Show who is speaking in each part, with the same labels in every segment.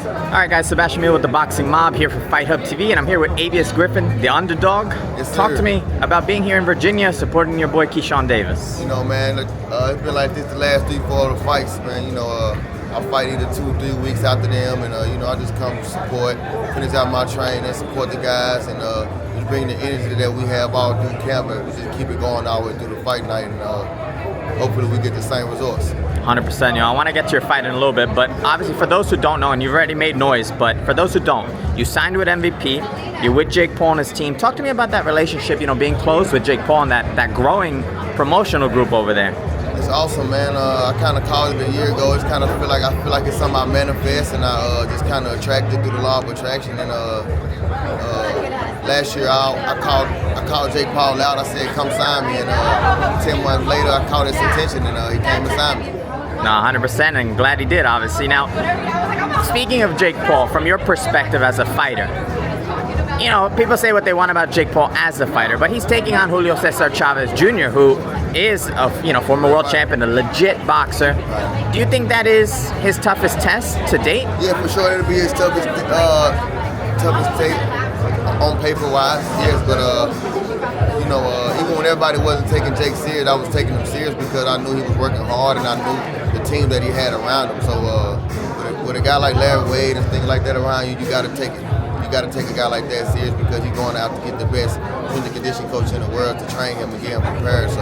Speaker 1: Alright guys, Sebastian Milo with the Boxing Mob here for Fight Hub TV, and I'm here with Avious Griffin, the underdog.
Speaker 2: Yes, sir.
Speaker 1: Talk to me about being here in Virginia, supporting your boy Keyshawn Davis.
Speaker 2: You know, man, it's been like this the last 3-4 fights, man. You know, I fight either 2 or 3 weeks after them, and you know, I just come to support, finish out my training, support the guys, and just bring the energy that we have all through camp, and we just keep it going all the way through the fight night, and hopefully we get the same results.
Speaker 1: 100%. You know, I want to get to your fight in a little bit, but obviously for those who don't know, and you've already made noise, but for those who don't, you signed with MVP, you're with Jake Paul and his team. Talk to me about that relationship, you know, being close with Jake Paul and that growing promotional group over there.
Speaker 2: It's awesome, man. I kind of called it a year ago. It's kind of feel like it's something I manifest, and I just kind of attracted through the law of attraction. And last year I called Jake Paul out. I said, "Come sign me." And 10 months later, I caught his attention, and he came and signed me.
Speaker 1: No, 100%, and glad he did, obviously. Now, speaking of Jake Paul, from your perspective as a fighter, you know, people say what they want about Jake Paul as a fighter, but he's taking on Julio Cesar Chavez Jr., who is a former world champion, a legit boxer. Do you think that is his toughest test to date?
Speaker 2: Yeah, for sure. It'll be his toughest tape on paper-wise, yes, but you know, even when everybody wasn't taking Jake serious, I was taking him serious because I knew he was working hard and I knew the team that he had around him. So with a guy like Larry Wade and things like that around you, you got to take it. You got to take a guy like that serious because he's going out to get the best strength and condition coach in the world to train him and get him prepared. So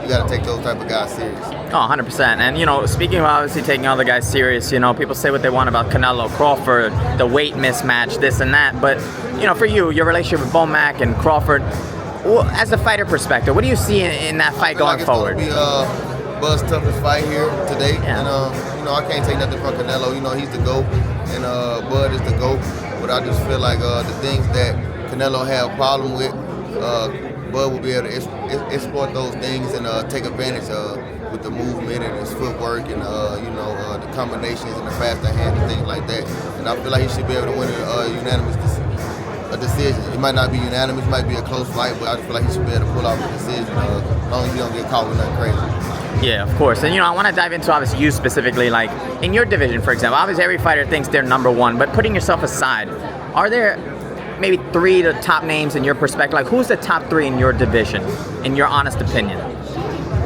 Speaker 2: you got to take those type of guys serious.
Speaker 1: Oh, 100%. And, you know, speaking of obviously taking other guys serious, you know, people say what they want about Canelo, Crawford, the weight mismatch, this and that. But, you know, for you, your relationship with Bomac and Crawford, well, as a fighter perspective, what do you see in that fight going forward?
Speaker 2: It's going to be Bud's toughest fight here today.
Speaker 1: Yeah.
Speaker 2: And, you know, I can't take nothing from Canelo. You know, he's the GOAT, and Bud is the GOAT. But I just feel like the things that Canelo had a problem with, Bud will be able to exploit those things and take advantage with the movement and his footwork and you know, the combinations and the faster hand and things like that. And I feel like he should be able to win a unanimous decision. It might not be unanimous, it might be a close fight, but I just feel like he should be able to pull off a decision as long as he don't get caught with nothing crazy.
Speaker 1: Yeah, of course. And, you know, I want to dive into, obviously, you specifically, like, in your division, for example. Obviously, every fighter thinks they're number one, but putting yourself aside, are there maybe 3 of the top names in your perspective? Like, who's the top 3 in your division, in your honest opinion?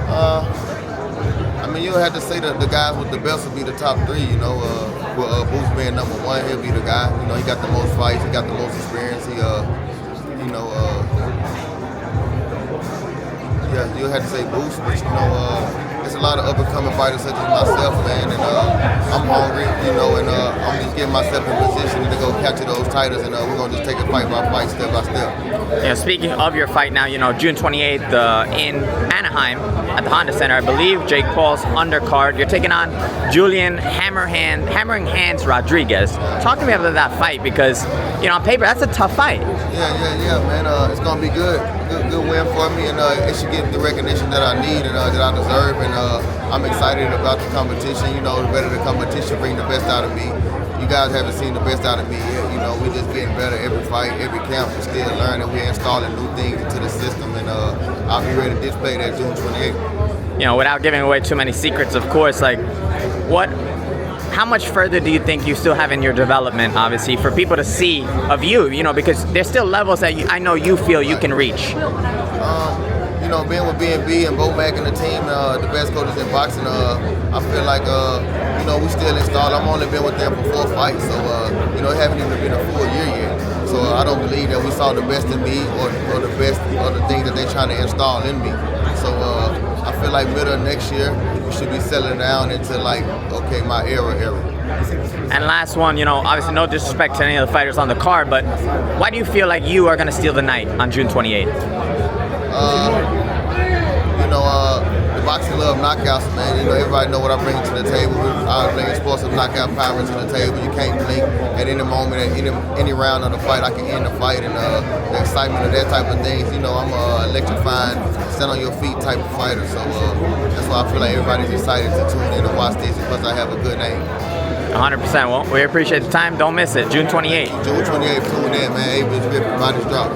Speaker 2: I mean, you'll have to say that the guys with the best will be the top 3, you know. With Boots being number 1, he'll be the guy. You know, he got the most fights, he got the most experience. He, you know, yeah, you'll have to say Boots, but, you know, there's a lot of up-and-coming fighters such as myself, man, and I'm hungry, you know, and I'm just getting myself in position to go capture those titles, and we're going to just take it fight by fight, step by step.
Speaker 1: You know, speaking of your fight now, you know, June 28th in Anaheim at the Honda Center, I believe, Jake Paul's undercard. You're taking on Julian Hammering Hands Rodriguez. Talk to me about that fight because, you know, on paper, that's a tough fight.
Speaker 2: Yeah, man. It's going to be good win for me, and it should get the recognition that I need and that I deserve, and I'm excited about the competition. You know, the better the competition, bring the best out of me. You guys haven't seen the best out of me yet. You know, we're just getting better every fight, every camp. We're still learning. We're installing new things into the system, and I'll be ready to display that June 28th.
Speaker 1: You know, without giving away too many secrets, of course, like, how much further do you think you still have in your development, obviously, for people to see of you, you know, because there's still levels that I know you feel you can reach?
Speaker 2: You know, being with B&B and Bomac and the team, the best coaches in boxing, I feel like, you know, we still installed. I've only been with them for 4 fights, so, you know, it haven't even been a full year yet. So I don't believe that we saw the best in me or the best or the things that they're trying to install in me. So I feel like middle of next year, we should be settling down into, like, okay, my era.
Speaker 1: And last one, you know, obviously no disrespect to any of the fighters on the card, but why do you feel like you are going to steal the night on June 28th?
Speaker 2: You know, the boxing love knockouts, man. You know, everybody know what I bring to the table. I bring explosive knockout power to the table. You can't blink at any moment, at any round of the fight. I can end the fight, and the excitement of that type of things. You know, I'm electrifying, stand on your feet type of fighter. So that's why I feel like everybody's excited to tune in and watch this because I have a good name.
Speaker 1: 100%. Well, we appreciate the time. Don't miss it. June 28th.
Speaker 2: June 28th, tune in, man. Avious Griffin, body's drop.